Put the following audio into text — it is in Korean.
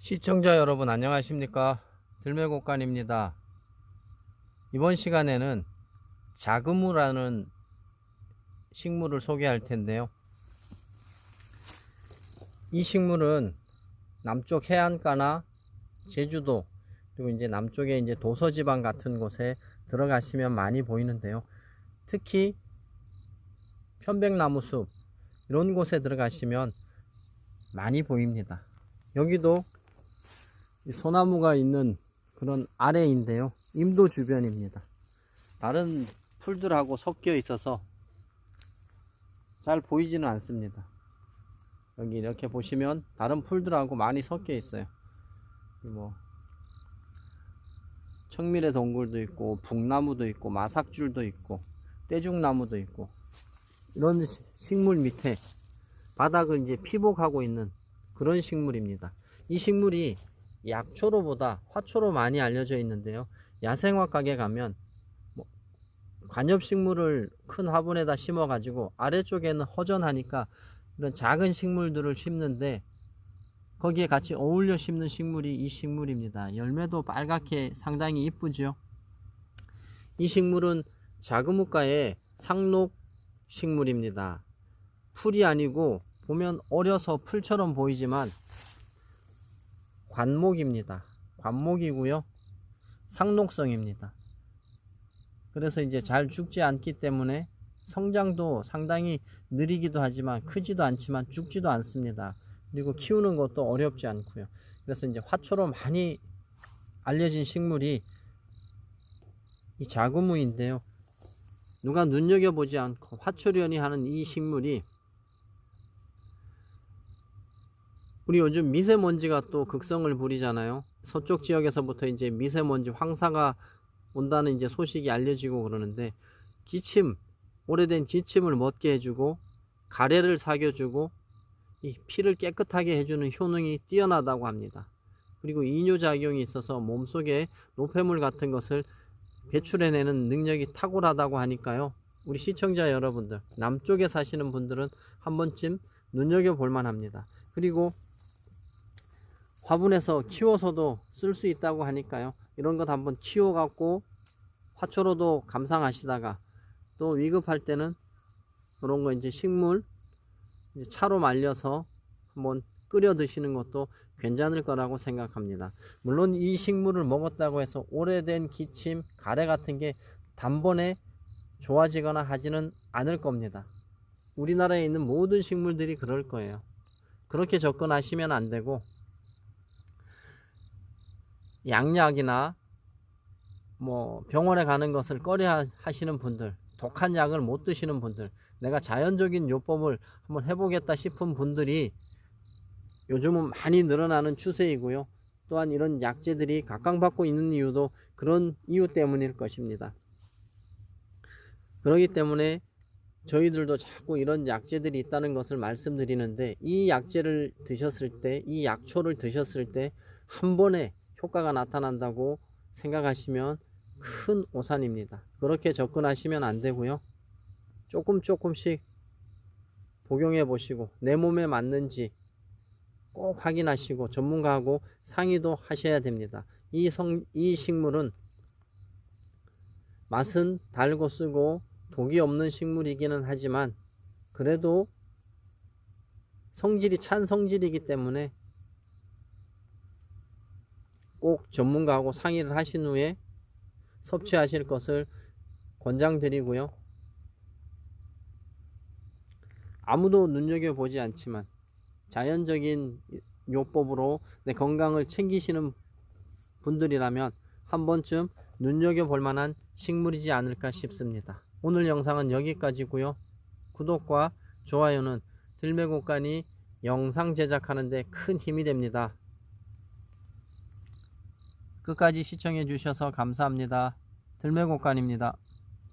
시청자 여러분 안녕하십니까, 들매곡간입니다. 이번 시간에는 자그무라는 식물을 소개할 텐데요, 이 식물은 남쪽 해안가나 제주도, 그리고 이제 남쪽에 이제 도서지방 같은 곳에 들어가시면 많이 보이는데요, 특히 편백나무 숲 이런 곳에 들어가시면 많이 보입니다. 여기도 소나무가 있는 그런 아래인데요, 임도 주변입니다. 다른 풀들하고 섞여 있어서 잘 보이지는 않습니다. 여기 이렇게 보시면 다른 풀들하고 많이 섞여 있어요. 뭐 청미래 동굴도 있고 북나무도 있고 마삭줄도 있고 떼죽나무도 있고, 이런 식물 밑에 바닥을 이제 피복하고 있는 그런 식물입니다. 이 식물이 약초로보다 화초로 많이 알려져 있는데요, 야생화각에 가면 관엽식물을 큰 화분에다 심어 가지고 아래쪽에는 허전하니까 이런 작은 식물들을 심는데, 거기에 같이 어울려 심는 식물이 이 식물입니다. 열매도 빨갛게 상당히 이쁘죠. 이 식물은 자그무과의 상록 식물입니다. 풀이 아니고 보면 어려서 풀처럼 보이지만 관목입니다. 관목이고요, 상록성입니다. 그래서 이제 잘 죽지 않기 때문에 성장도 상당히 느리기도 하지만 크지도 않지만 죽지도 않습니다. 그리고 키우는 것도 어렵지 않고요. 그래서 이제 화초로 많이 알려진 식물이 이 자구무인데요, 누가 눈여겨보지 않고 화초려니 하는 이 식물이, 우리 요즘 미세먼지가 또 극성을 부리잖아요. 서쪽 지역에서부터 이제 미세먼지 황사가 온다는 이제 소식이 알려지고 그러는데, 기침, 오래된 기침을 멎게 해주고 가래를 사겨주고 이 피를 깨끗하게 해주는 효능이 뛰어나다고 합니다. 그리고 이뇨작용이 있어서 몸속에 노폐물 같은 것을 배출해내는 능력이 탁월하다고 하니까요, 우리 시청자 여러분들, 남쪽에 사시는 분들은 한 번쯤 눈여겨볼 만합니다. 그리고 화분에서 키워서도 쓸 수 있다고 하니까요, 이런 것 한번 키워 갖고 화초로도 감상하시다가 또 위급할 때는 그런 거 이제 식물 이제 차로 말려서 한번 끓여 드시는 것도 괜찮을 거라고 생각합니다. 물론 이 식물을 먹었다고 해서 오래된 기침, 가래 같은 게 단번에 좋아지거나 하지는 않을 겁니다. 우리나라에 있는 모든 식물들이 그럴 거예요. 그렇게 접근하시면 안 되고, 양약이나 뭐 병원에 가는 것을 꺼려 하시는 분들, 독한 약을 못 드시는 분들, 내가 자연적인 요법을 한번 해보겠다 싶은 분들이 요즘은 많이 늘어나는 추세이고요, 또한 이런 약재들이 각광받고 있는 이유도 그런 이유 때문일 것입니다. 그렇기 때문에 저희들도 자꾸 이런 약재들이 있다는 것을 말씀드리는데, 이 약재를 드셨을 때, 이 약초를 드셨을 때 한 번에 효과가 나타난다고 생각하시면 큰 오산입니다. 그렇게 접근하시면 안 되고요, 조금씩 복용해 보시고 내 몸에 맞는지 꼭 확인하시고 전문가하고 상의도 하셔야 됩니다. 이 식물은 맛은 달고 쓰고 독이 없는 식물이기는 하지만 그래도 성질이 찬 성질이기 때문에 꼭 전문가하고 상의를 하신 후에 섭취하실 것을 권장드리고요, 아무도 눈여겨보지 않지만 자연적인 요법으로 내 건강을 챙기시는 분들이라면 한 번쯤 눈여겨볼 만한 식물이지 않을까 싶습니다. 오늘 영상은 여기까지고요. 구독과 좋아요는 들매곡간이 영상 제작하는 데 큰 힘이 됩니다. 끝까지 시청해 주셔서 감사합니다. 들매곡간입니다.